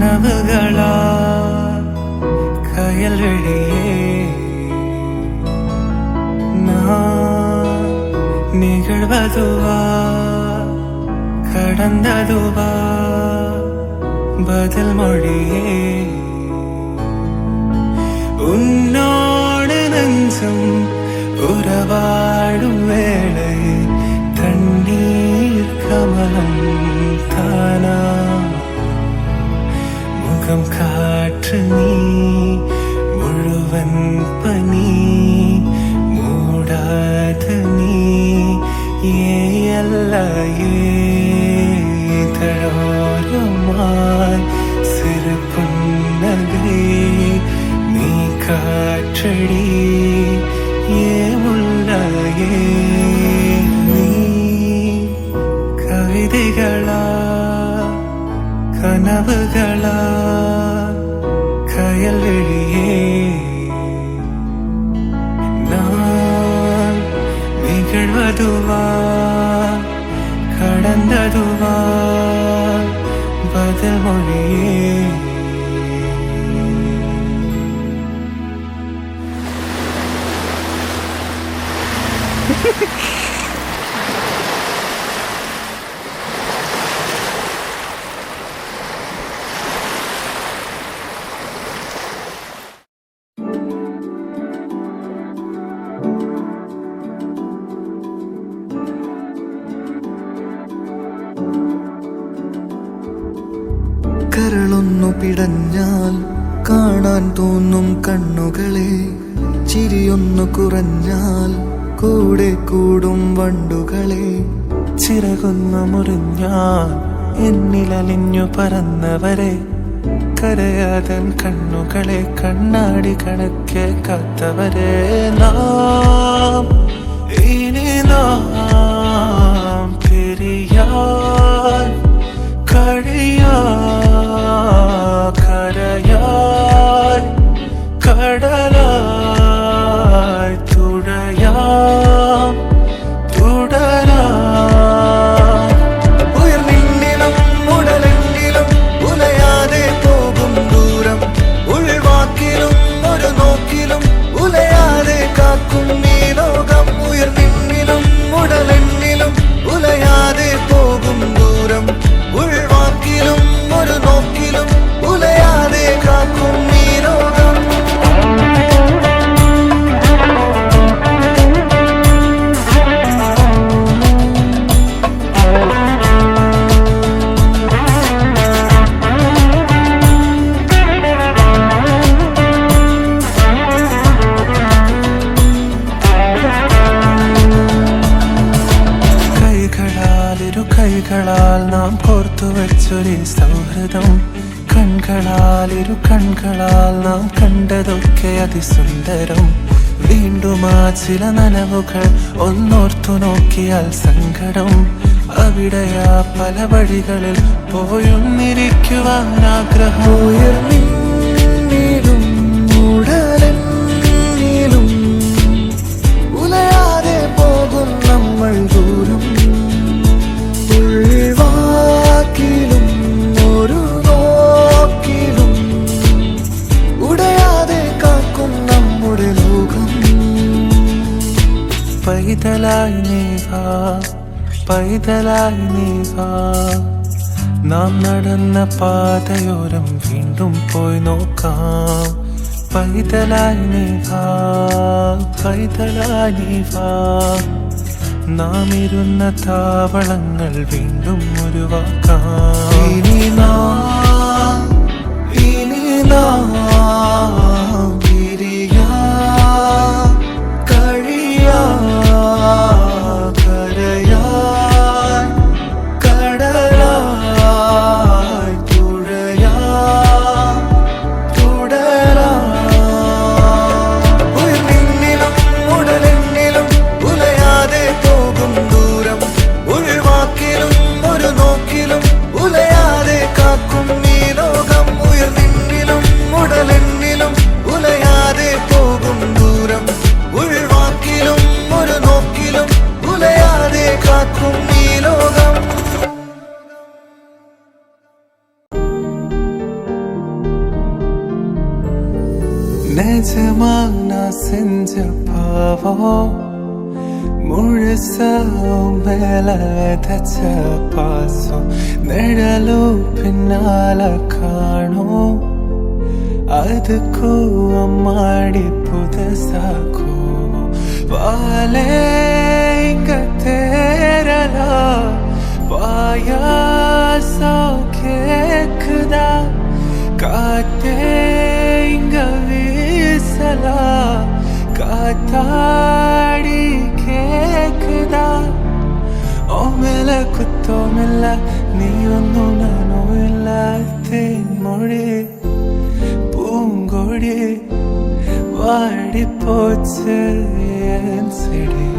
[SPEAKER 1] കനവുകളാ കയൽവഴിയേ നികழ்വതുവാ കടന്നതുവാ ബദൽ മൊഴിയേ ഉന്നോട് നെഞ്ചം ഉറവാടും വേളയെ തണ്ണീർ കമലം താനാ മുഖം കാറ്റ് നീ മുഴുവൻ പനി മൂടാതെ നീ ഏയല്ല ഏതഴോരമായി സിறு പുന്നകை നീ കാറ്റടി ഏമുള്ള നീ കവിതകളാ കനവുകളാ കയൽവഴിയേ നികழ்വതുവാ കടന്നതുവാ ബദൽ മൊഴിയേ
[SPEAKER 7] കരളൊന്നു പിടഞ്ഞാൽ കാണാൻ തോന്നും കണ്ണുകളെ ചിരിയൊന്നു കുറഞ്ഞാൽ കൂടെ കൂടും വണ്ടുകളെ
[SPEAKER 1] ചിറകൊന്നു മുറിഞ്ഞാൽ എന്നിലലിഞ്ഞു പറന്നവരെ കരയാതൻ കണ്ണുകളെ കണ്ണാടി കണക്കെ കാത്തവരെ നാം ഇനി നാം പിരിയാൻ കഴിയാ കരയാൻ കടലായി തുഴയാം തുടരാം
[SPEAKER 7] ഉയർന്നിന്നിലും ഉടലെങ്കിലും ഉലയാതെ പോകും ദൂരം ഉൾവാക്കിലും ഒരു നോക്കിലും ഉലയാതെ കാക്കും ഈ ലോകം ഉയർന്നിന്നിലും ഉടലെന്നിലും ഉലയാതെ പോകും ദൂരം ഉൾവാക്കിലും ഒരു നോക്കിലും ഉലയാതെ കാക്കും ഈ ലോകം
[SPEAKER 1] കൈകളാൽ നാം കോർത്തു വെച്ചൊരു സൗഹൃദം കൺകളാൽ കൺകളാൽ നാം കണ്ടതൊക്കെ അതിസുന്ദരം വീണ്ടും ആ ചില നനവുകൾ ഒന്നോർത്തു നോക്കിയാൽ സങ്കടം അവിടെയാ പല വഴികളിൽ പോയൊന്നിരിക്കുവാൻ ആഗ്രഹം
[SPEAKER 7] ഉയർന്നിന്നിലും ഉടലെന്നിലും ഉലയാതെ പോകും നമ്മൾ ദൂരം ഉൾവാക്കിലും ഒരു നോക്കിലും ഉടയാതെ കാക്കും നമ്മുടെ ലോകം
[SPEAKER 1] പൈതലായി നീ വാ പൈതലായി നീ വാ നാം നടന്ന പാതയോരം വീണ്ടും പോയി നോക്കാം പൈതലായി നീ വാ പൈതലായി നീ വാ നാം ഇരുന്ന താവളങ്ങൾ വീണ്ടും ഉരുവാക്കാം ഇനി നാം പിരിയാൻ കഴിയാ കരയാൻ കടലായി തുഴയാം തുടരാം ഉയർന്നിന്നിലും ഉടലെന്നിലും ഉലയാതെ പോകും ദൂരം ഉൾവാക്കിലും ഒരു നോക്കിലും ഉലയാതെ കാക്കും நிஜமா நான் செஞ்ச பாவம் முழுசா மேல விதைச்ச பாசம் நிழலும் பின்னால காணும் அதுக்கும் அம்மாடி புதுசா கோவம் வாலே இங்க தேரலா பாயாசம் கேக்குதா காத்தே இங்க வீசலா காத்தாடி கேக்குதா ஓ மேல குத்தோமில்ல நீ ஒன்னும் நானும் இல்ல தேன்மொழி பூங்கொடி வாடி போச்சு என் செடி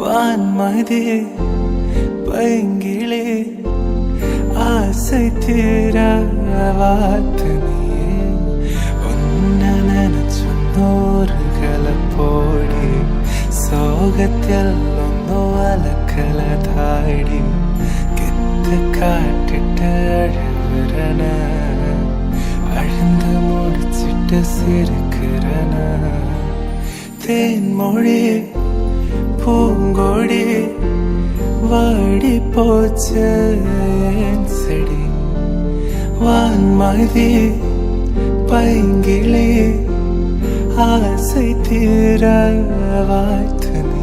[SPEAKER 1] வான்மதி பைங்கிளி ஆசை தீர வாத்து நீ ஒன்ன நினைச்சு நூறுகளை போடி சோகத்தில் ஒன்னோ அலக்கல தாடி கெத்து காட்டிட்டு அழுவுறன அழுந்து முடிச்சிட்டு சிரிக்கிறன தேன்மொழி பூங்கொடி வாடி போச்சு என் செடி வான்மதி பைங்கிளி ஆசை தீர வாழ்த்து நீ